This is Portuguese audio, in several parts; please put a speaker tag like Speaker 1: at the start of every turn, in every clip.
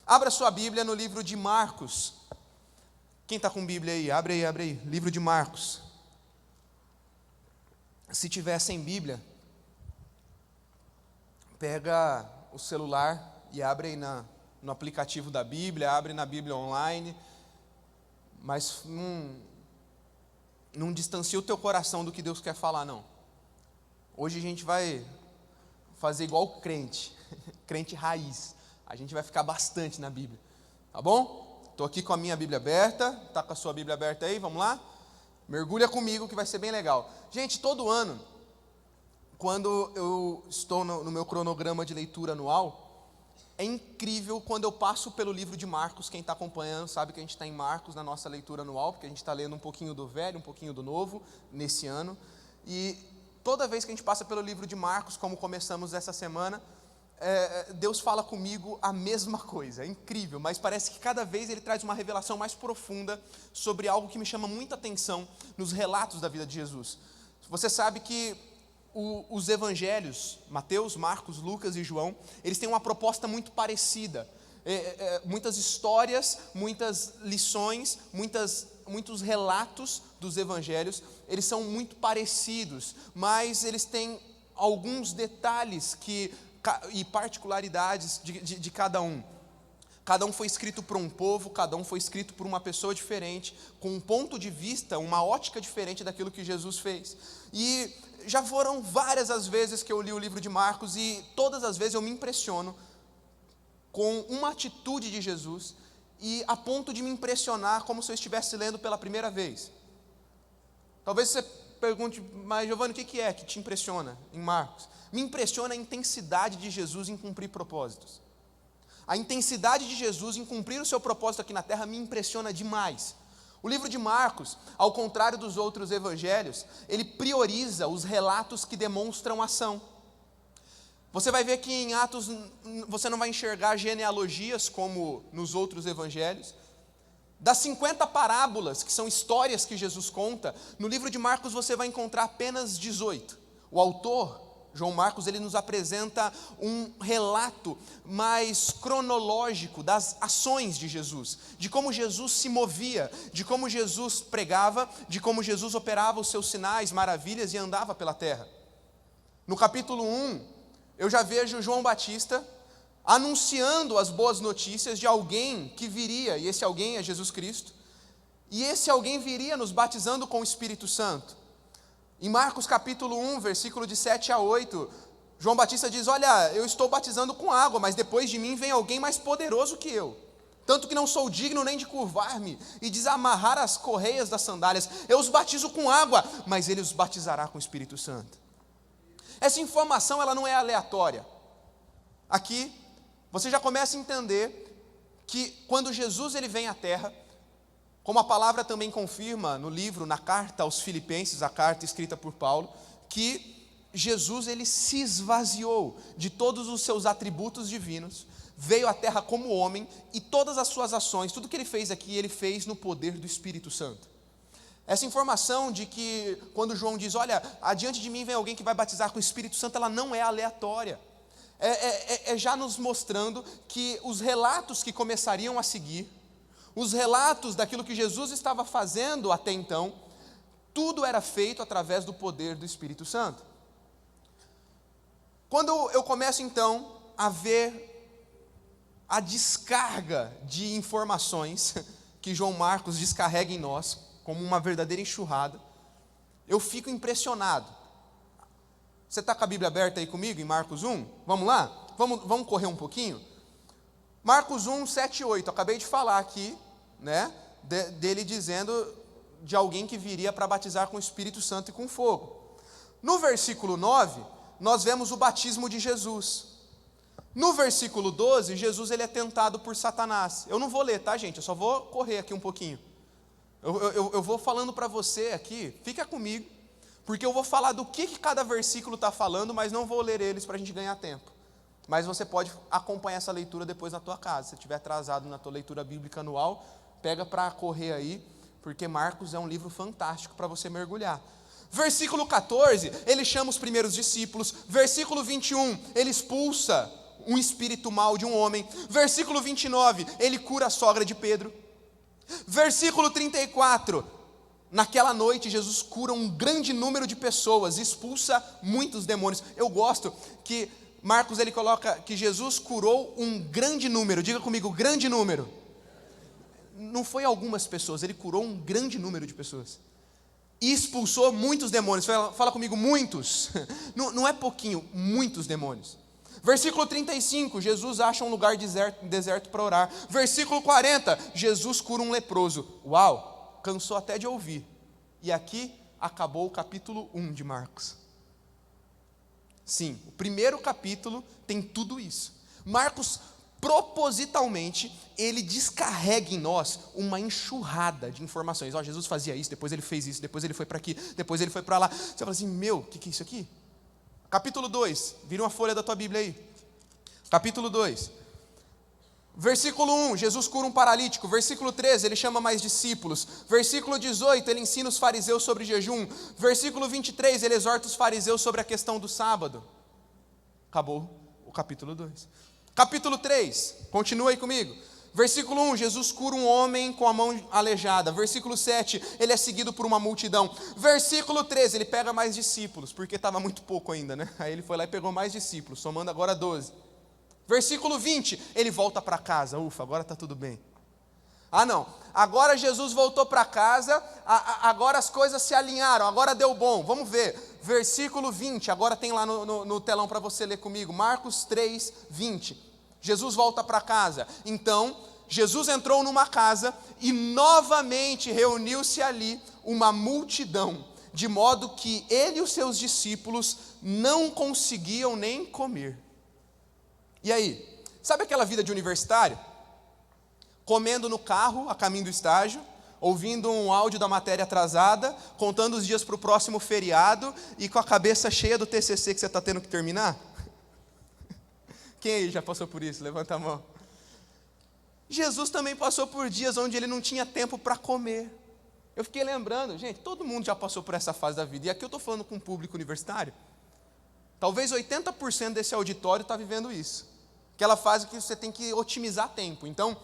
Speaker 1: Abra sua Bíblia no livro de Marcos. Quem está com Bíblia aí? Abre aí. Livro de Marcos. Se tiver sem Bíblia, pega o celular e abre aí no aplicativo da Bíblia, abre na Bíblia online, mas não distancia o teu coração do que Deus quer falar, não. Hoje a gente vai fazer igual o crente, crente raiz. A gente vai ficar bastante na Bíblia, tá bom? Estou aqui com a minha Bíblia aberta, está com a sua Bíblia aberta aí, vamos lá? Mergulha comigo que vai ser bem legal. Gente, todo ano, quando eu estou no meu cronograma de leitura anual, é incrível quando eu passo pelo livro de Marcos. Quem está acompanhando sabe que a gente está em Marcos na nossa leitura anual, porque a gente está lendo um pouquinho do velho, um pouquinho do novo, nesse ano. E toda vez que a gente passa pelo livro de Marcos, como começamos essa semana, Deus fala comigo a mesma coisa, é incrível, mas parece que cada vez Ele traz uma revelação mais profunda sobre algo que me chama muita atenção nos relatos da vida de Jesus. Você sabe que os evangelhos, Mateus, Marcos, Lucas e João, eles têm uma proposta muito parecida. Muitas histórias, muitas lições, muitos relatos dos evangelhos, eles são muito parecidos, mas eles têm alguns detalhes e particularidades de cada um. Cada um foi escrito por um povo, cada um foi escrito por uma pessoa diferente, com um ponto de vista, uma ótica diferente daquilo que Jesus fez. E já foram várias as vezes que eu li o livro de Marcos, e todas as vezes eu me impressiono com uma atitude de Jesus, e a ponto de me impressionar como se eu estivesse lendo pela primeira vez. Talvez você pergunte, mas Giovanni, o que é que te impressiona em Marcos? Me impressiona a intensidade de Jesus em cumprir propósitos. A intensidade de Jesus em cumprir o seu propósito aqui na terra me impressiona demais. O livro de Marcos, ao contrário dos outros evangelhos, ele prioriza os relatos que demonstram ação. Você vai ver que em Atos você não vai enxergar genealogias como nos outros evangelhos. Das 50 parábolas, que são histórias que Jesus conta, no livro de Marcos você vai encontrar apenas 18. O autor, João Marcos, ele nos apresenta um relato mais cronológico das ações de Jesus, de como Jesus se movia, de como Jesus pregava, de como Jesus operava os seus sinais, maravilhas e andava pela terra. No capítulo 1, eu já vejo João Batista anunciando as boas notícias de alguém que viria, e esse alguém é Jesus Cristo, e esse alguém viria nos batizando com o Espírito Santo. Em Marcos capítulo 1, versículo de 7 a 8, João Batista diz, olha, eu estou batizando com água, mas depois de mim vem alguém mais poderoso que eu, tanto que não sou digno nem de curvar-me e desamarrar as correias das sandálias. Eu os batizo com água, mas ele os batizará com o Espírito Santo. Essa informação ela não é aleatória. Aqui você já começa a entender que quando Jesus ele vem à terra, como a palavra também confirma no livro, na carta aos Filipenses, a carta escrita por Paulo, que Jesus ele se esvaziou de todos os seus atributos divinos, veio à terra como homem, e todas as suas ações, tudo que ele fez aqui, ele fez no poder do Espírito Santo. Essa informação de que quando João diz, olha, adiante de mim vem alguém que vai batizar com o Espírito Santo, ela não é aleatória. É já nos mostrando que os relatos que começariam a seguir, os relatos daquilo que Jesus estava fazendo até então, tudo era feito através do poder do Espírito Santo. Quando eu começo então a ver a descarga de informações que João Marcos descarrega em nós, como uma verdadeira enxurrada, eu fico impressionado. Você está com a Bíblia aberta aí comigo em Marcos 1? Vamos lá? Vamos correr um pouquinho? Marcos 1, 7 e 8, acabei de falar aqui, né, dele dizendo de alguém que viria para batizar com o Espírito Santo e com fogo. No versículo 9, nós vemos o batismo de Jesus. No versículo 12, Jesus ele é tentado por Satanás. Eu não vou ler, tá, gente? Eu só vou correr aqui um pouquinho. Eu vou falando para você aqui, fica comigo, porque eu vou falar do que cada versículo está falando, mas não vou ler eles para a gente ganhar tempo. Mas você pode acompanhar essa leitura depois na tua casa. Se estiver atrasado na tua leitura bíblica anual, pega para correr aí, porque Marcos é um livro fantástico para você mergulhar. Versículo 14, ele chama os primeiros discípulos. Versículo 21, ele expulsa um espírito mau de um homem. Versículo 29, ele cura a sogra de Pedro. Versículo 34, naquela noite Jesus cura um grande número de pessoas, expulsa muitos demônios. Eu gosto que Marcos ele coloca que Jesus curou um grande número, diga comigo, grande número. Não foi algumas pessoas, ele curou um grande número de pessoas. E expulsou muitos demônios, fala comigo, muitos. Não é pouquinho, muitos demônios. Versículo 35, Jesus acha um lugar deserto para orar. Versículo 40, Jesus cura um leproso. Uau, cansou até de ouvir. E aqui acabou o capítulo 1 de Marcos. Sim, o primeiro capítulo tem tudo isso. Marcos, propositalmente, ele descarrega em nós uma enxurrada de informações. Jesus fazia isso, depois ele fez isso, depois ele foi para aqui, depois ele foi para lá. Você fala assim, o que é isso aqui? Capítulo 2, vira uma folha da tua Bíblia aí. Capítulo 2. Versículo 1, Jesus cura um paralítico. Versículo 13, ele chama mais discípulos. Versículo 18, ele ensina os fariseus sobre jejum. Versículo 23, ele exorta os fariseus sobre a questão do sábado. Acabou o capítulo 2. Capítulo 3, continua aí comigo. Versículo 1, Jesus cura um homem com a mão aleijada. Versículo 7, ele é seguido por uma multidão. Versículo 13, ele pega mais discípulos, porque estava muito pouco ainda, né? Aí ele foi lá e pegou mais discípulos, somando agora 12. Versículo 20, ele volta para casa. Ufa, agora está tudo bem. Não, agora Jesus voltou para casa, agora as coisas se alinharam, agora deu bom. Vamos ver, versículo 20, agora tem lá no telão para você ler comigo. Marcos 3, 20. Jesus volta para casa. Então, Jesus entrou numa casa e novamente reuniu-se ali uma multidão, de modo que ele e os seus discípulos não conseguiam nem comer. E aí, sabe aquela vida de universitário? Comendo no carro, a caminho do estágio, ouvindo um áudio da matéria atrasada, contando os dias para o próximo feriado e com a cabeça cheia do TCC que você está tendo que terminar? Quem aí já passou por isso? Levanta a mão. Jesus também passou por dias onde ele não tinha tempo para comer. Eu fiquei lembrando, gente, todo mundo já passou por essa fase da vida. E aqui eu estou falando com um público universitário. Talvez 80% desse auditório está vivendo isso. Aquela fase que você tem que otimizar tempo. Então,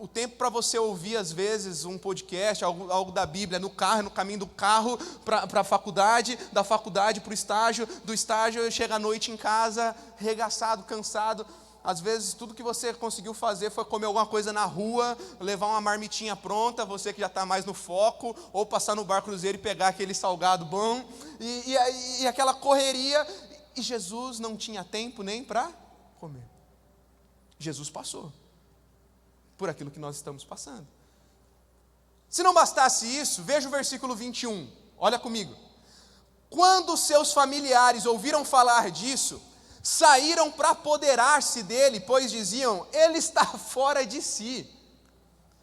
Speaker 1: o tempo para você ouvir, às vezes, um podcast, algo da Bíblia, no carro, no caminho do carro para a faculdade, da faculdade para o estágio, do estágio chega à noite em casa, regaçado, cansado. Às vezes, tudo que você conseguiu fazer foi comer alguma coisa na rua, levar uma marmitinha pronta, você que já está mais no foco, ou passar no bar cruzeiro e pegar aquele salgado bom, e aquela correria, e Jesus não tinha tempo nem para comer. Jesus passou por aquilo que nós estamos passando. Se não bastasse isso, veja o versículo 21, olha comigo. Quando seus familiares ouviram falar disso, saíram para apoderar-se dele, pois diziam, ele está fora de si.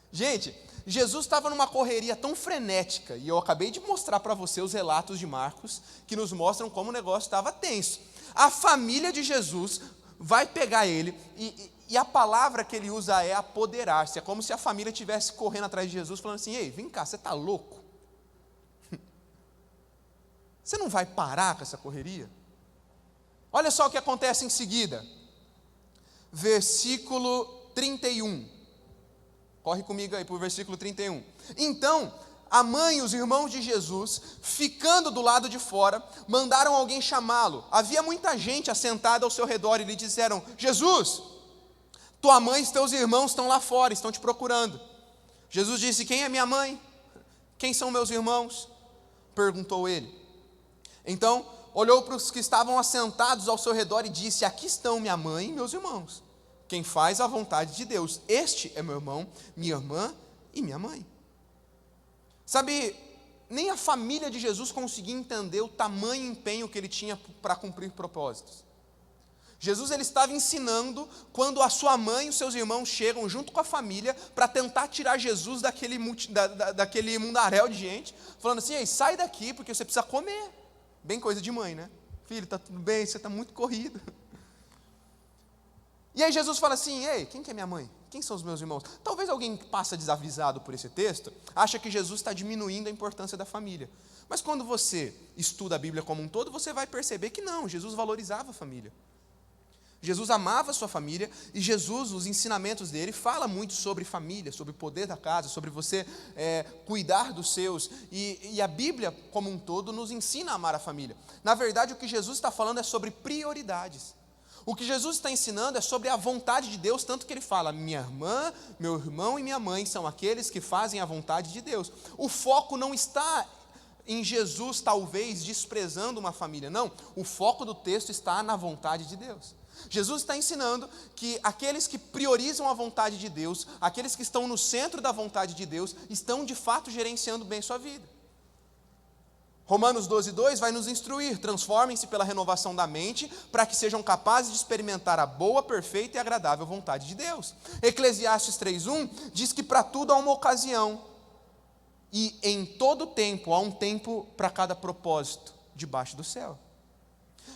Speaker 1: Gente, Jesus estava numa correria tão frenética, e eu acabei de mostrar para você os relatos de Marcos, que nos mostram como o negócio estava tenso. A família de Jesus vai pegar ele, e a palavra que ele usa é apoderar-se. É como se a família estivesse correndo atrás de Jesus, falando assim, ei, vem cá, você está louco? Você não vai parar com essa correria? Olha só o que acontece em seguida. Versículo 31. Corre comigo aí para o versículo 31. Então, a mãe e os irmãos de Jesus, ficando do lado de fora, mandaram alguém chamá-lo. Havia muita gente assentada ao seu redor e lhe disseram, Jesus, tua mãe e teus irmãos estão lá fora, estão te procurando. Jesus disse, quem é minha mãe? Quem são meus irmãos? Perguntou ele. Então, olhou para os que estavam assentados ao seu redor e disse, aqui estão minha mãe e meus irmãos. Quem faz a vontade de Deus, este é meu irmão, minha irmã e minha mãe. Sabe, nem a família de Jesus conseguia entender o tamanho empenho que ele tinha para cumprir propósitos. Jesus ele estava ensinando quando a sua mãe e os seus irmãos chegam junto com a família para tentar tirar Jesus daquele mundaréu de gente, falando assim, ei, sai daqui porque você precisa comer. Bem coisa de mãe, né? Filho, está tudo bem, você está muito corrido. E aí Jesus fala assim, ei, quem que é minha mãe? Quem são os meus irmãos? Talvez alguém que passa desavisado por esse texto, acha que Jesus está diminuindo a importância da família. Mas quando você estuda a Bíblia como um todo, você vai perceber que não, Jesus valorizava a família. Jesus amava a sua família e Jesus, os ensinamentos dele, fala muito sobre família, sobre o poder da casa, sobre você cuidar dos seus. E a Bíblia, como um todo, nos ensina a amar a família. Na verdade, o que Jesus está falando é sobre prioridades. O que Jesus está ensinando é sobre a vontade de Deus, tanto que ele fala, minha irmã, meu irmão e minha mãe são aqueles que fazem a vontade de Deus. O foco não está em Jesus, talvez, desprezando uma família. Não, o foco do texto está na vontade de Deus. Jesus está ensinando que aqueles que priorizam a vontade de Deus, aqueles que estão no centro da vontade de Deus, estão de fato gerenciando bem sua vida. Romanos 12:2 vai nos instruir, transformem-se pela renovação da mente, para que sejam capazes de experimentar a boa, perfeita e agradável vontade de Deus. Eclesiastes 3:1 diz que para tudo há uma ocasião, e em todo tempo há um tempo para cada propósito debaixo do céu.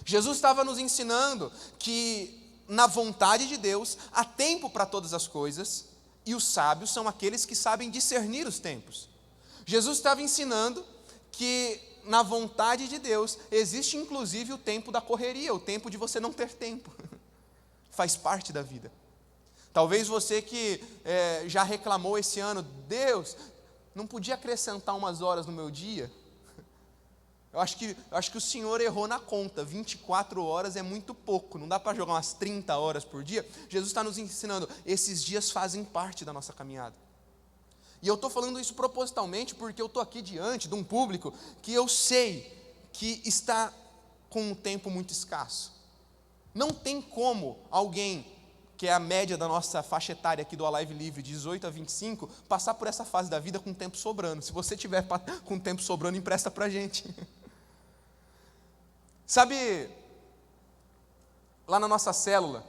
Speaker 1: Jesus estava nos ensinando que na vontade de Deus há tempo para todas as coisas, e os sábios são aqueles que sabem discernir os tempos. Jesus estava ensinando que na vontade de Deus existe inclusive o tempo da correria, o tempo de você não ter tempo. Faz parte da vida. Talvez você que já reclamou esse ano, Deus, não podia acrescentar umas horas no meu dia? Eu acho que o Senhor errou na conta, 24 horas é muito pouco, não dá para jogar umas 30 horas por dia. Jesus está nos ensinando, esses dias fazem parte da nossa caminhada. E eu estou falando isso propositalmente porque eu estou aqui diante de um público que eu sei que está com um tempo muito escasso. Não tem como alguém, que é a média da nossa faixa etária aqui do Alive Livre, de 18 a 25, passar por essa fase da vida com tempo sobrando. Se você tiver com tempo sobrando, empresta para a gente. Sabe, lá na nossa célula,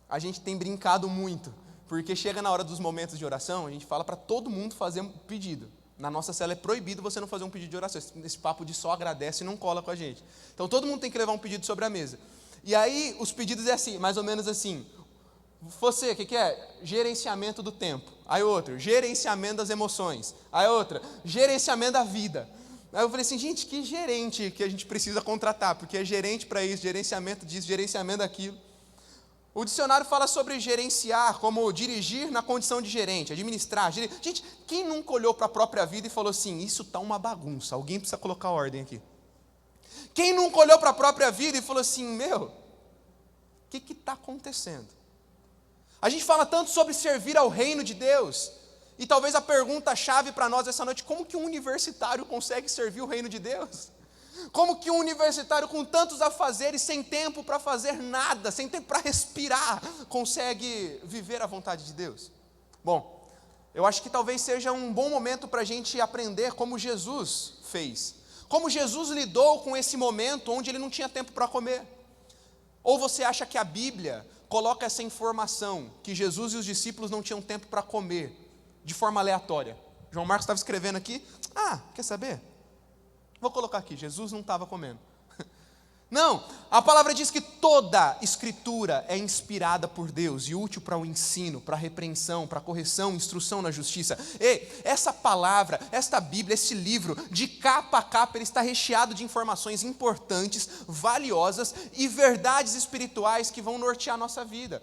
Speaker 1: a gente tem brincado muito, porque chega na hora dos momentos de oração, a gente fala para todo mundo fazer um pedido. Na nossa célula é proibido você não fazer um pedido de oração, esse papo de só agradece não cola com a gente. Então todo mundo tem que levar um pedido sobre a mesa. E aí os pedidos é assim, mais ou menos assim, você, o que é? Gerenciamento do tempo. Aí outro, gerenciamento das emoções. Aí outra, gerenciamento da vida. Aí eu falei assim, gente, que gerente que a gente precisa contratar, porque é gerente para isso, gerenciamento disso, gerenciamento daquilo. O dicionário fala sobre gerenciar, como dirigir na condição de gerente, administrar. Gente, quem nunca olhou para a própria vida e falou assim, isso está uma bagunça, alguém precisa colocar ordem aqui. Quem nunca olhou para a própria vida e falou assim, meu, o que está acontecendo? A gente fala tanto sobre servir ao reino de Deus, e talvez a pergunta-chave para nós essa noite, como que um universitário consegue servir o reino de Deus? Como que um universitário com tantos afazeres, sem tempo para fazer nada, sem tempo para respirar, consegue viver a vontade de Deus? Bom, eu acho que talvez seja um bom momento para a gente aprender como Jesus fez. Como Jesus lidou com esse momento onde ele não tinha tempo para comer. Ou você acha que a Bíblia coloca essa informação, que Jesus e os discípulos não tinham tempo para comer, de forma aleatória? João Marcos estava escrevendo aqui, quer saber? Vou colocar aqui, Jesus não estava comendo. Não, a palavra diz que toda escritura é inspirada por Deus e útil para o ensino, para a repreensão, para a correção, instrução na justiça. Essa palavra, esta Bíblia, esse livro, de capa a capa, ele está recheado de informações importantes, valiosas e verdades espirituais que vão nortear a nossa vida.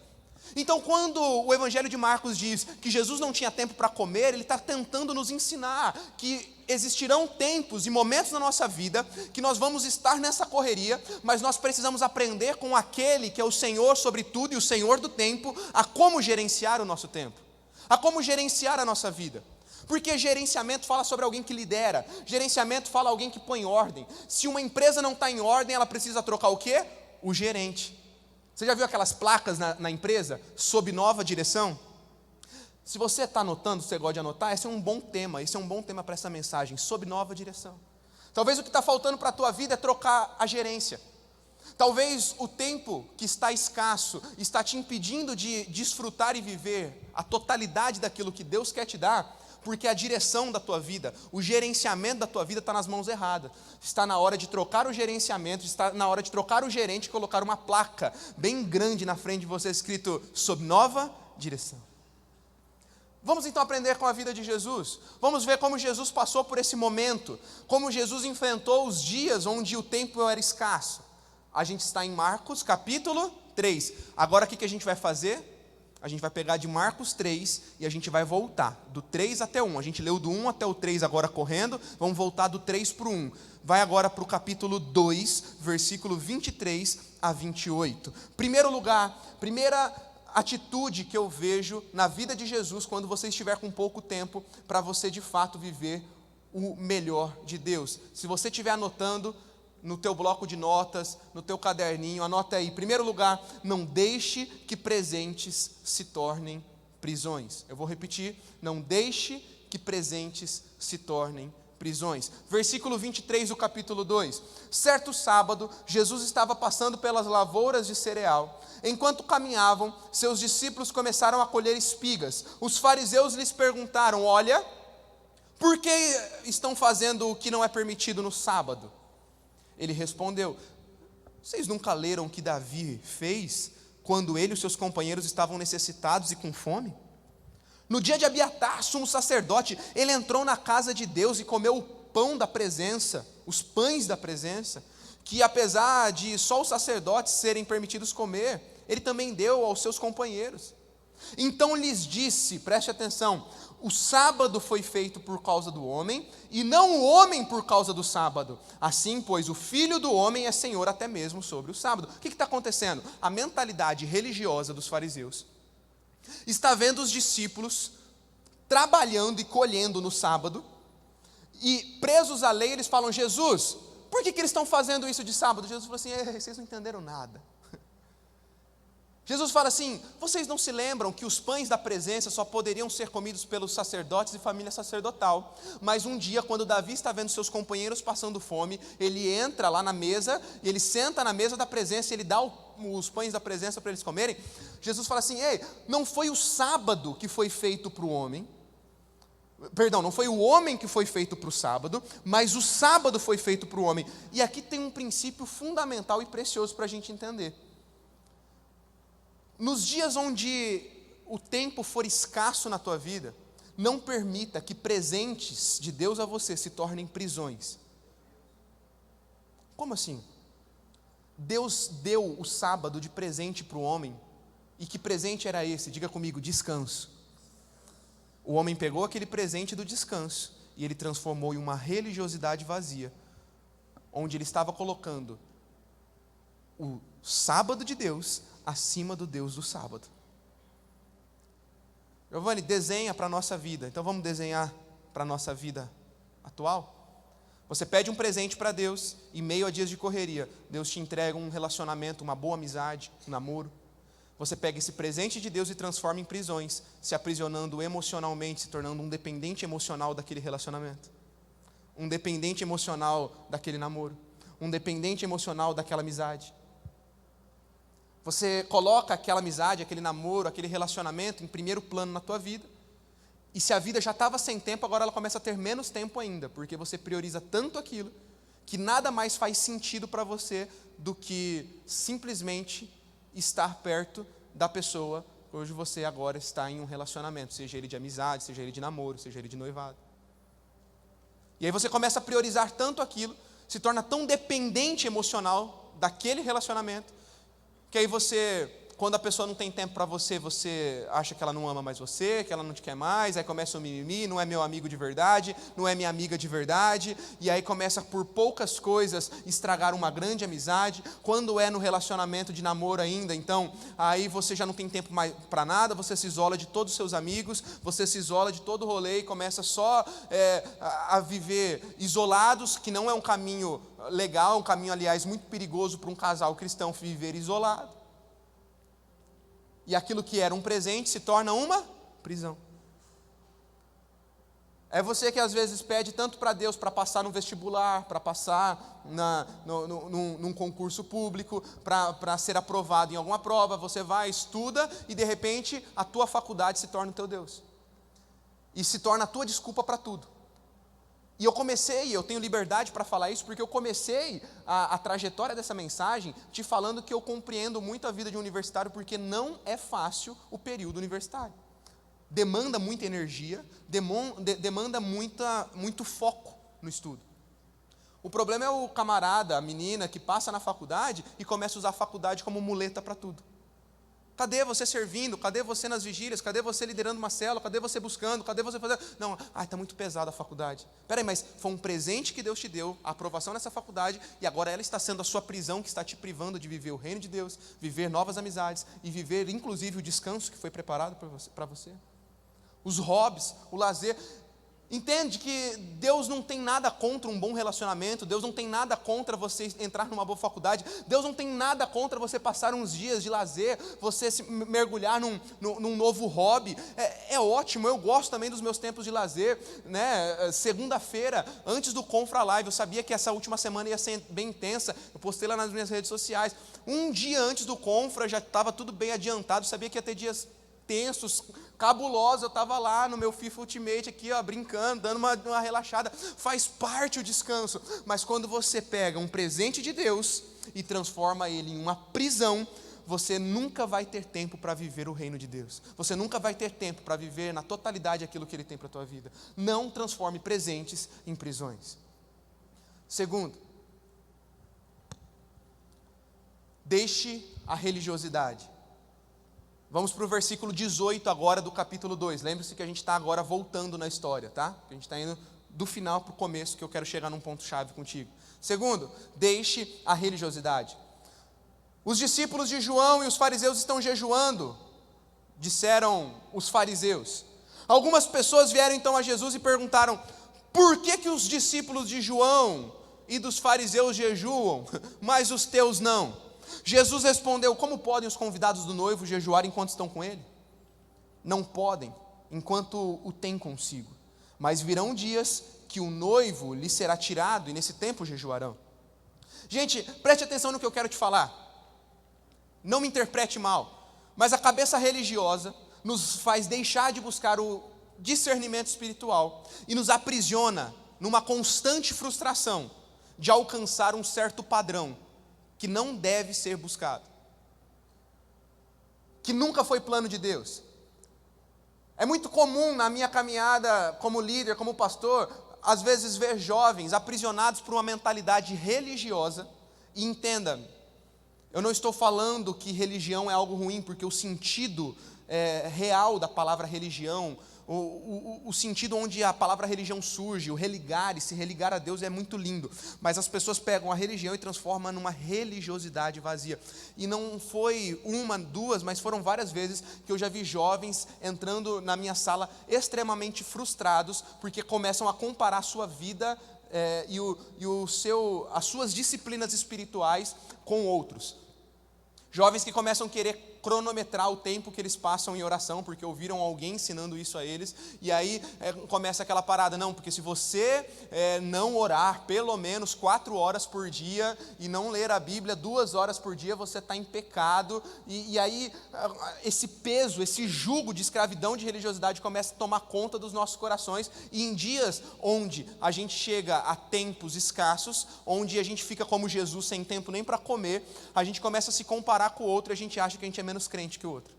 Speaker 1: Então, quando o Evangelho de Marcos diz que Jesus não tinha tempo para comer, ele está tentando nos ensinar que existirão tempos e momentos na nossa vida que nós vamos estar nessa correria, mas nós precisamos aprender com aquele que é o Senhor sobre tudo e o Senhor do tempo, a como gerenciar o nosso tempo, a como gerenciar a nossa vida. Porque gerenciamento fala sobre alguém que lidera, gerenciamento fala alguém que põe ordem. Se uma empresa não está em ordem, ela precisa trocar o quê? O gerente. Você já viu aquelas placas na empresa, sob nova direção? Se você está anotando, se você gosta de anotar, esse é um bom tema para essa mensagem, sob nova direção. Talvez o que está faltando para a tua vida é trocar a gerência. Talvez o tempo que está escasso está te impedindo de desfrutar e viver a totalidade daquilo que Deus quer te dar, porque a direção da tua vida, o gerenciamento da tua vida está nas mãos erradas. Está na hora de trocar o gerenciamento, está na hora de trocar o gerente e colocar uma placa bem grande na frente de você, escrito, sob nova direção. Vamos então aprender com a vida de Jesus. Vamos ver como Jesus passou por esse momento, como Jesus enfrentou os dias onde o tempo era escasso. A gente está em Marcos capítulo 3. Agora o que a gente vai fazer? A gente vai pegar de Marcos 3 e a gente vai voltar do 3 até 1. A gente leu do 1 até o 3 agora correndo, vamos voltar do 3 para o 1. Vai agora para o capítulo 2, versículo 23 a 28. Primeiro lugar, primeira atitude que eu vejo na vida de Jesus quando você estiver com pouco tempo para você de fato viver o melhor de Deus. Se você estiver anotando no teu bloco de notas, no teu caderninho, anota aí. Primeiro lugar, não deixe que presentes se tornem prisões. Eu vou repetir, não deixe que presentes se tornem prisões. Versículo 23 do capítulo 2. Certo sábado, Jesus estava passando pelas lavouras de cereal. Enquanto caminhavam, seus discípulos começaram a colher espigas. Os fariseus lhes perguntaram: olha, por que estão fazendo o que não é permitido no sábado? Ele respondeu: vocês nunca leram o que Davi fez quando ele e os seus companheiros estavam necessitados e com fome? No dia de Abiatar, sumo sacerdote, ele entrou na casa de Deus e comeu o pão da presença, os pães da presença, que apesar de só os sacerdotes serem permitidos comer, ele também deu aos seus companheiros. Então lhes disse, preste atenção: o sábado foi feito por causa do homem, e não o homem por causa do sábado. Assim, pois, o Filho do homem é Senhor até mesmo sobre o sábado. O que está acontecendo? A mentalidade religiosa dos fariseus está vendo os discípulos trabalhando e colhendo no sábado, e presos à lei, eles falam: Jesus, por que eles estão fazendo isso de sábado? Jesus falou assim: vocês não entenderam nada. Jesus fala assim: vocês não se lembram que os pães da presença só poderiam ser comidos pelos sacerdotes e família sacerdotal, mas um dia, quando Davi está vendo seus companheiros passando fome, ele entra lá na mesa, e ele senta na mesa da presença, e ele dá os pães da presença para eles comerem. Jesus fala assim: não foi o sábado que foi feito para o homem, perdão, não foi o homem que foi feito para o sábado, mas o sábado foi feito para o homem. E aqui tem um princípio fundamental e precioso para a gente entender. Nos dias onde o tempo for escasso na tua vida, não permita que presentes de Deus a você se tornem prisões. Como assim? Deus deu o sábado de presente para o homem, e que presente era esse? Diga comigo: descanso. O homem pegou aquele presente do descanso e ele transformou em uma religiosidade vazia, onde ele estava colocando o sábado de Deus acima do Deus do sábado. Giovanni, desenha para a nossa vida. Então vamos desenhar para a nossa vida atual? Você pede um presente para Deus, e meio a dias de correria, Deus te entrega um relacionamento, uma boa amizade, um namoro. Você pega esse presente de Deus e transforma em prisões, se aprisionando emocionalmente, se tornando um dependente emocional daquele relacionamento, um dependente emocional daquele namoro, um dependente emocional daquela amizade. Você coloca aquela amizade, aquele namoro, aquele relacionamento em primeiro plano na tua vida, e se a vida já estava sem tempo, agora ela começa a ter menos tempo ainda, porque você prioriza tanto aquilo, que nada mais faz sentido para você do que simplesmente estar perto da pessoa hoje você agora está em um relacionamento, seja ele de amizade, seja ele de namoro, seja ele de noivado. E aí você começa a priorizar tanto aquilo, se torna tão dependente emocional daquele relacionamento, que aí você, quando a pessoa não tem tempo para você, você acha que ela não ama mais você, que ela não te quer mais, aí começa o mimimi: não é meu amigo de verdade, não é minha amiga de verdade, e aí começa por poucas coisas estragar uma grande amizade. Quando é no relacionamento de namoro ainda, então, aí você já não tem tempo mais para nada, você se isola de todos os seus amigos, você se isola de todo o rolê e começa só a viver isolados, que não é um caminho legal, um caminho, aliás, muito perigoso para um casal cristão viver isolado. E aquilo que era um presente se torna uma prisão. É você que às vezes pede tanto para Deus para passar no vestibular, para passar num concurso público, para ser aprovado em alguma prova. Você vai, estuda, e de repente a tua faculdade se torna o teu Deus. E se torna a tua desculpa para tudo. E eu tenho liberdade para falar isso, porque eu comecei a trajetória dessa mensagem te falando que eu compreendo muito a vida de um universitário, porque não é fácil o período universitário. Demanda muita energia, demanda muito foco no estudo. O problema é o camarada, a menina que passa na faculdade e começa a usar a faculdade como muleta para tudo. Cadê você servindo? Cadê você nas vigílias? Cadê você liderando uma célula? Cadê você buscando? Cadê você fazendo? Não, está muito pesada a faculdade. Peraí, mas foi um presente que Deus te deu, a aprovação nessa faculdade, e agora ela está sendo a sua prisão, que está te privando de viver o reino de Deus, viver novas amizades e viver inclusive o descanso que foi preparado para você. Os hobbies, o lazer. Entende que Deus não tem nada contra um bom relacionamento, Deus não tem nada contra você entrar numa boa faculdade, Deus não tem nada contra você passar uns dias de lazer, você se mergulhar num novo hobby. É ótimo, eu gosto também dos meus tempos de lazer, né? Segunda-feira, antes do Confra Live, eu sabia que essa última semana ia ser bem intensa, eu postei lá nas minhas redes sociais. Um dia antes do Confra, já estava tudo bem adiantado, sabia que ia ter dias tensos, cabulosos. Eu estava lá no meu FIFA Ultimate aqui, ó, brincando, dando uma relaxada. Faz parte o descanso, mas quando você pega um presente de Deus e transforma ele em uma prisão, você nunca vai ter tempo para viver o reino de Deus. Você nunca vai ter tempo para viver na totalidade aquilo que Ele tem para a tua vida. Não transforme presentes em prisões. Segundo, deixe a religiosidade. Vamos para o versículo 18 agora do capítulo 2. Lembre-se que a gente está agora voltando na história, tá? A gente está indo do final para o começo, que eu quero chegar num ponto-chave contigo. Segundo, deixe a religiosidade. Os discípulos de João e os fariseus estão jejuando, disseram os fariseus. Algumas pessoas vieram então a Jesus e perguntaram: por que os discípulos de João e dos fariseus jejuam, mas os teus não? Jesus respondeu: como podem os convidados do noivo jejuar enquanto estão com ele? Não podem, enquanto o têm consigo. Mas virão dias que o noivo lhe será tirado, e nesse tempo jejuarão. Gente, preste atenção no que eu quero te falar. Não me interprete mal, mas a cabeça religiosa nos faz deixar de buscar o discernimento espiritual e nos aprisiona numa constante frustração de alcançar um certo padrão que não deve ser buscado, que nunca foi plano de Deus. É muito comum na minha caminhada como líder, como pastor, às vezes ver jovens aprisionados por uma mentalidade religiosa. E entenda, eu não estou falando que religião é algo ruim, porque o sentido real da palavra religião, o sentido onde a palavra religião surge, o religar e se religar a Deus é muito lindo, mas as pessoas pegam a religião e transformam numa religiosidade vazia. E não foi uma, duas, mas foram várias vezes que eu já vi jovens entrando na minha sala extremamente frustrados, porque começam a comparar a sua vida as suas disciplinas espirituais com outros. Jovens que começam a querer cronometrar o tempo que eles passam em oração, porque ouviram alguém ensinando isso a eles, e aí começa aquela parada: não, porque se você não orar pelo menos 4 horas por dia, e não ler a Bíblia 2 horas por dia, você está em pecado, e aí esse peso, esse jugo de escravidão, de religiosidade começa a tomar conta dos nossos corações, e em dias onde a gente chega a tempos escassos, onde a gente fica como Jesus, sem tempo nem para comer, a gente começa a se comparar com o outro, e a gente acha que a gente é menos crente que o outro.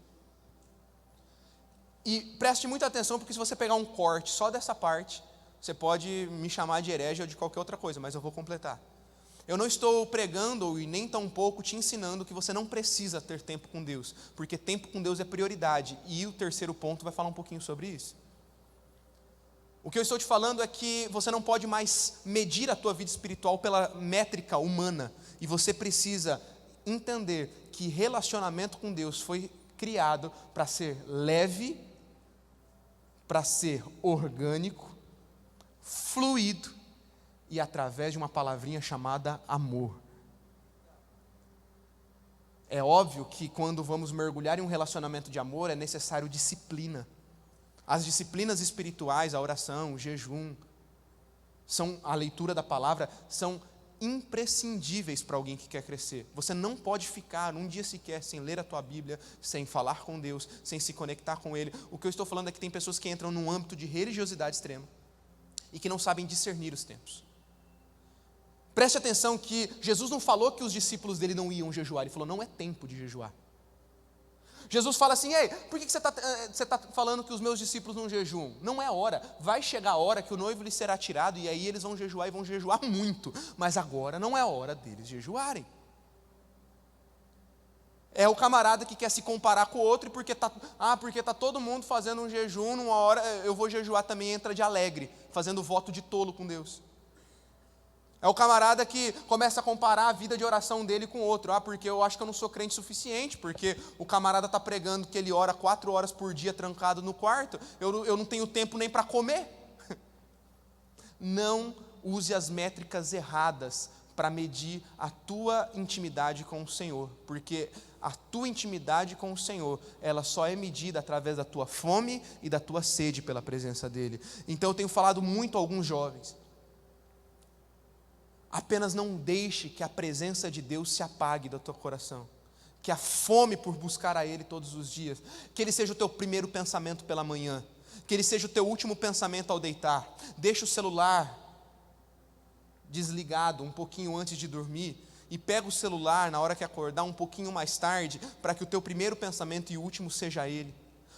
Speaker 1: E preste muita atenção, porque se você pegar um corte só dessa parte, você pode me chamar de herege ou de qualquer outra coisa, mas eu vou completar. Eu não estou pregando e nem tampouco te ensinando que você não precisa ter tempo com Deus, porque tempo com Deus é prioridade, e o terceiro ponto vai falar um pouquinho sobre isso. O que eu estou te falando é que você não pode mais medir a tua vida espiritual pela métrica humana, e você precisa entender que relacionamento com Deus foi criado para ser leve, para ser orgânico, fluido e através de uma palavrinha chamada amor. É óbvio que quando vamos mergulhar em um relacionamento de amor é necessário disciplina. As disciplinas espirituais, a oração, o jejum, a leitura da palavra, são imprescindíveis para alguém que quer crescer. Você não pode ficar um dia sequer sem ler a tua Bíblia, sem falar com Deus, sem se conectar com Ele. O que eu estou falando é que tem pessoas que entram num âmbito de religiosidade extrema e que não sabem discernir os tempos. Preste atenção que Jesus não falou que os discípulos dele não iam jejuar, ele falou: não é tempo de jejuar. Jesus fala assim: ei, por que você está falando que os meus discípulos não jejuam? Não é hora, vai chegar a hora que o noivo lhes será tirado, e aí eles vão jejuar e vão jejuar muito, mas agora não é a hora deles jejuarem. É o camarada que quer se comparar com o outro e porque tá todo mundo fazendo um jejum, numa hora eu vou jejuar também, entra de alegre, fazendo voto de tolo com Deus. É o camarada que começa a comparar a vida de oração dele com o outro. Porque eu acho que eu não sou crente suficiente, porque o camarada está pregando que ele ora 4 horas por dia trancado no quarto, eu não tenho tempo nem para comer. Não use as métricas erradas para medir a tua intimidade com o Senhor, porque a tua intimidade com o Senhor, ela só é medida através da tua fome e da tua sede pela presença dEle. Então eu tenho falado muito a alguns jovens, apenas não deixe que a presença de Deus se apague do teu coração, que a fome por buscar a Ele todos os dias, que Ele seja o teu primeiro pensamento pela manhã, que Ele seja o teu último pensamento ao deitar. Deixa o celular desligado um pouquinho antes de dormir, e pega o celular na hora que acordar um pouquinho mais tarde, para que o teu primeiro pensamento e o último seja Ele.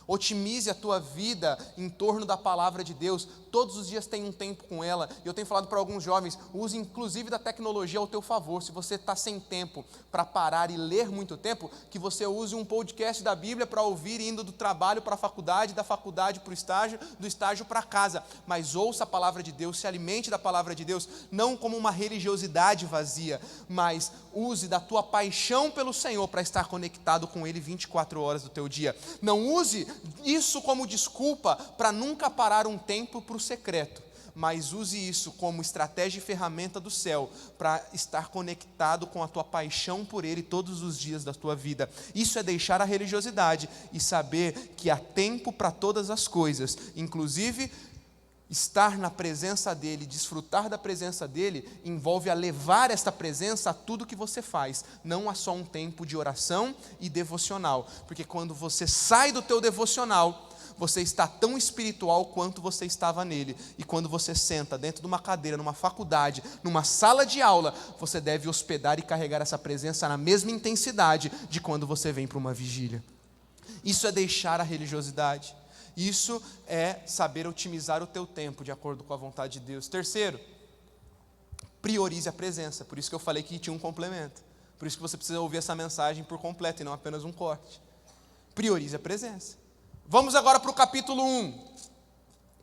Speaker 1: Otimize a tua vida em torno da palavra de Deus. Todos os dias tem um tempo com ela. E eu tenho falado para alguns jovens, use inclusive da tecnologia ao teu favor. Se você está sem tempo para parar e ler muito tempo, que você use um podcast da Bíblia para ouvir, indo do trabalho para a faculdade, da faculdade para o estágio, do estágio para casa. Mas ouça a palavra de Deus, se alimente da palavra de Deus, não como uma religiosidade vazia, mas use da tua paixão pelo Senhor para estar conectado com Ele 24 horas do teu dia. Não use isso como desculpa para nunca parar um tempo para o secreto, mas use isso como estratégia e ferramenta do céu para estar conectado com a tua paixão por Ele todos os dias da tua vida. Isso é deixar a religiosidade e saber que há tempo para todas as coisas, inclusive estar na presença dEle, desfrutar da presença dEle, envolve a levar esta presença a tudo que você faz, não a só um tempo de oração e devocional, porque quando você sai do teu devocional, você está tão espiritual quanto você estava nele, e quando você senta dentro de uma cadeira, numa faculdade, numa sala de aula, você deve hospedar e carregar essa presença na mesma intensidade de quando você vem para uma vigília. Isso é deixar a religiosidade. Isso é saber otimizar o teu tempo de acordo com a vontade de Deus. Terceiro, priorize a presença. Por isso que eu falei que tinha um complemento. Por isso que você precisa ouvir essa mensagem por completo e não apenas um corte. Priorize a presença. Vamos agora para o capítulo 1.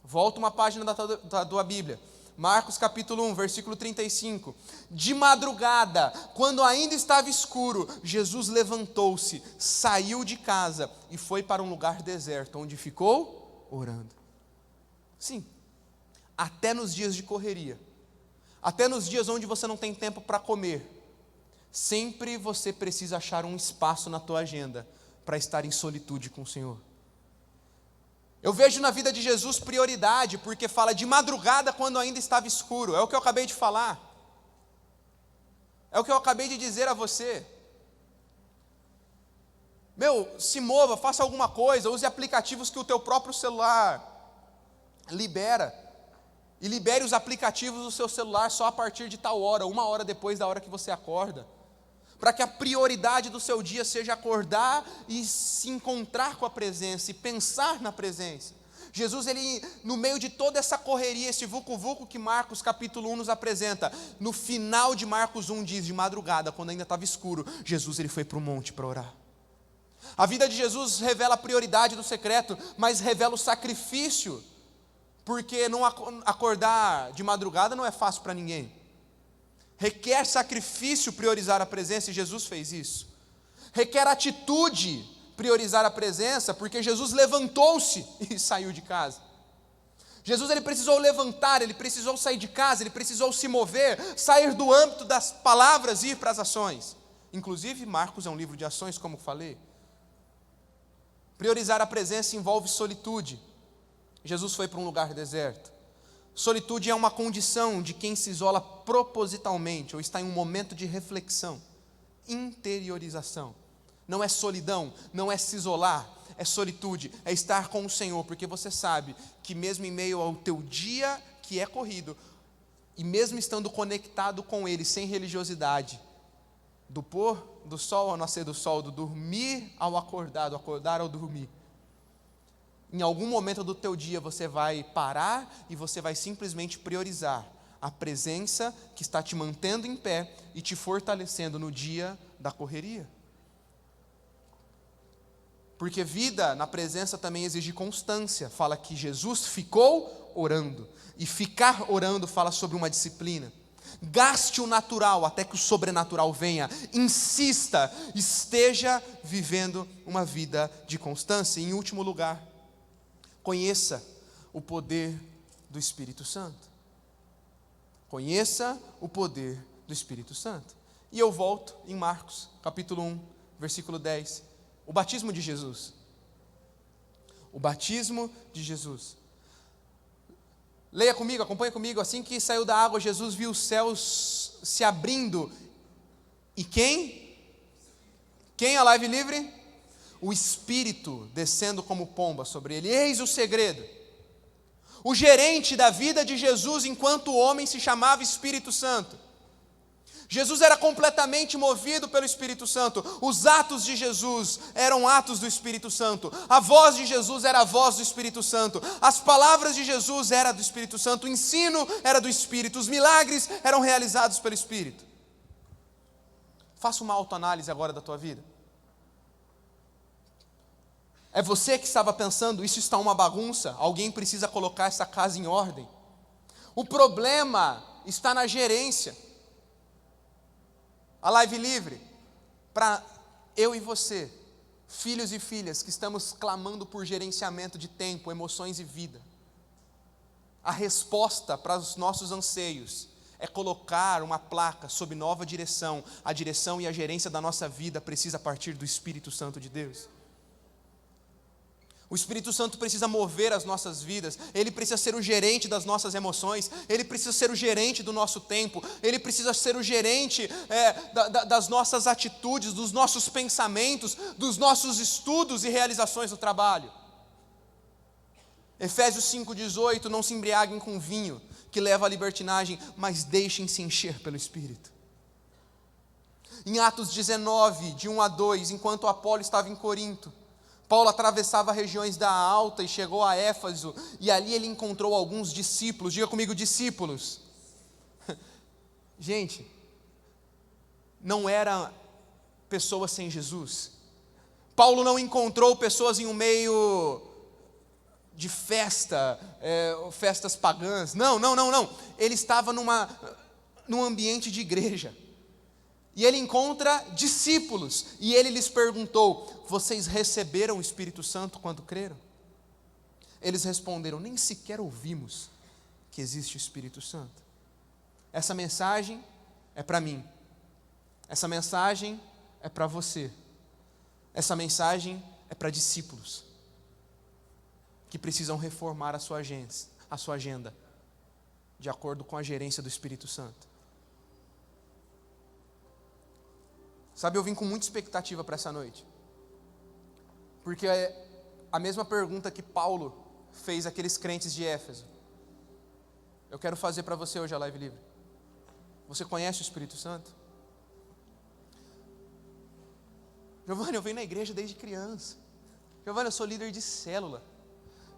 Speaker 1: Volta uma página da tua Bíblia. Marcos capítulo 1, versículo 35. De madrugada, quando ainda estava escuro, Jesus levantou-se, saiu de casa e foi para um lugar deserto, onde ficou orando. Sim, até nos dias de correria, até nos dias onde você não tem tempo para comer, sempre você precisa achar um espaço na tua agenda para estar em solitude com o Senhor. Eu vejo na vida de Jesus prioridade, porque fala de madrugada quando ainda estava escuro. É o que eu acabei de falar. É o que eu acabei de dizer a você. Se mova, faça alguma coisa, use aplicativos que o teu próprio celular libera. E libere os aplicativos do seu celular só a partir de tal hora, 1 hora depois da hora que você acorda. Para que a prioridade do seu dia seja acordar e se encontrar com a presença e pensar na presença. Jesus, ele, no meio de toda essa correria, esse vucu-vucu que Marcos capítulo 1 nos apresenta, no final de Marcos 1 diz, de madrugada, quando ainda estava escuro, Jesus ele foi para o monte para orar. A vida de Jesus revela a prioridade do secreto, mas revela o sacrifício, porque não acordar de madrugada não é fácil para ninguém. Requer sacrifício priorizar a presença, e Jesus fez isso. Requer atitude priorizar a presença, porque Jesus levantou-se e saiu de casa. Jesus ele precisou levantar, ele precisou sair de casa, ele precisou se mover, sair do âmbito das palavras e ir para as ações. Inclusive, Marcos é um livro de ações, como falei. Priorizar a presença envolve solitude. Jesus foi para um lugar deserto. Solitude é uma condição de quem se isola propositalmente ou está em um momento de reflexão, interiorização. Não é solidão, não é se isolar, é solitude, é estar com o Senhor, porque você sabe que mesmo em meio ao teu dia que é corrido, e mesmo estando conectado com Ele, sem religiosidade, do pôr do sol ao nascer do sol, do dormir ao acordar, do acordar ao dormir, em algum momento do teu dia você vai parar e você vai simplesmente priorizar a presença que está te mantendo em pé e te fortalecendo no dia da correria. Porque vida na presença também exige constância. Fala que Jesus ficou orando. E ficar orando fala sobre uma disciplina. Gaste o natural até que o sobrenatural venha. Insista, esteja vivendo uma vida de constância. E em último lugar, conheça o poder do Espírito Santo. Conheça o poder do Espírito Santo. E eu volto em Marcos, capítulo 1, versículo 10. O batismo de Jesus. O batismo de Jesus. Leia comigo, acompanha comigo. Assim que saiu da água, Jesus viu os céus se abrindo. E quem? Quem a live livre? O Espírito descendo como pomba sobre ele. Eis o segredo. O gerente da vida de Jesus enquanto homem se chamava Espírito Santo. Jesus era completamente movido pelo Espírito Santo. Os atos de Jesus eram atos do Espírito Santo. A voz de Jesus era a voz do Espírito Santo. As palavras de Jesus eram do Espírito Santo. O ensino era do Espírito. Os milagres eram realizados pelo Espírito. Faça uma autoanálise agora da tua vida. É você que estava pensando, isso está uma bagunça, alguém precisa colocar essa casa em ordem. O problema está na gerência. A live livre, para eu e você, filhos e filhas que estamos clamando por gerenciamento de tempo, emoções e vida. A resposta para os nossos anseios é colocar uma placa sob nova direção. A direção e a gerência da nossa vida precisa partir do Espírito Santo de Deus. O Espírito Santo precisa mover as nossas vidas, Ele precisa ser o gerente das nossas emoções, Ele precisa ser o gerente do nosso tempo, Ele precisa ser o gerente das nossas atitudes, dos nossos pensamentos, dos nossos estudos e realizações do trabalho. Efésios 5,18, não se embriaguem com vinho, que leva à libertinagem, mas deixem-se encher pelo Espírito. Em Atos 19, de 1 a 2, enquanto Apolo estava em Corinto, Paulo atravessava regiões da Alta e chegou a Éfeso, e ali ele encontrou alguns discípulos. Diga comigo, discípulos. Gente, não eram pessoas sem Jesus. Paulo não encontrou pessoas em um meio de festas pagãs. Não. Ele estava num ambiente de igreja. E ele encontra discípulos, e ele lhes perguntou: vocês receberam o Espírito Santo quando creram? Eles responderam: nem sequer ouvimos que existe o Espírito Santo. Essa mensagem é para mim, essa mensagem é para você, essa mensagem é para discípulos que precisam reformar a sua agenda, de acordo com a gerência do Espírito Santo. Sabe, eu vim com muita expectativa para essa noite. Porque é a mesma pergunta que Paulo fez àqueles crentes de Éfeso. Eu quero fazer para você hoje a live livre. Você conhece o Espírito Santo? Giovanni, eu venho na igreja desde criança. Giovanni, eu sou líder de célula.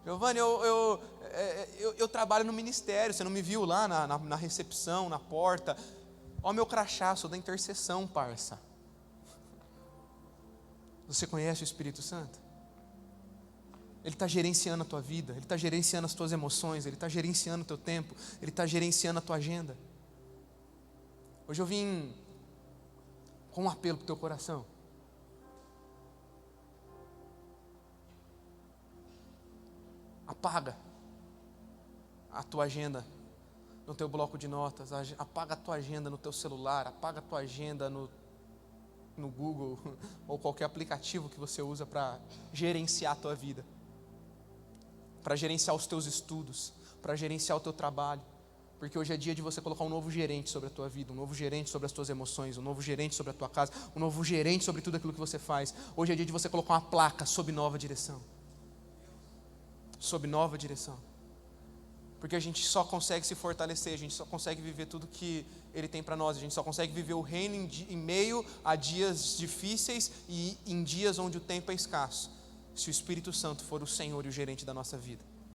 Speaker 1: Giovanni, eu trabalho no ministério. Você não me viu lá na recepção, na porta. Ó, meu crachá, sou da intercessão, parça. Você conhece o Espírito Santo? Ele está gerenciando a tua vida, Ele está gerenciando as tuas emoções, Ele está gerenciando o teu tempo, Ele está gerenciando a tua agenda. Hoje eu vim com um apelo para o teu coração. Apaga a tua agenda no teu bloco de notas, apaga a tua agenda no teu celular, apaga a tua agenda no Google ou qualquer aplicativo que você usa para gerenciar a tua vida, para gerenciar os teus estudos, para gerenciar o teu trabalho, porque hoje é dia de você colocar um novo gerente sobre a tua vida, um novo gerente sobre as tuas emoções, um novo gerente sobre a tua casa, um novo gerente sobre tudo aquilo que você faz. Hoje é dia de você colocar uma placa sob nova direção, porque a gente só consegue se fortalecer, a gente só consegue viver tudo que Ele tem para nós, a gente só consegue viver o reino em meio a dias difíceis e em dias onde o tempo é escasso, se o Espírito Santo for o Senhor e o gerente da nossa vida.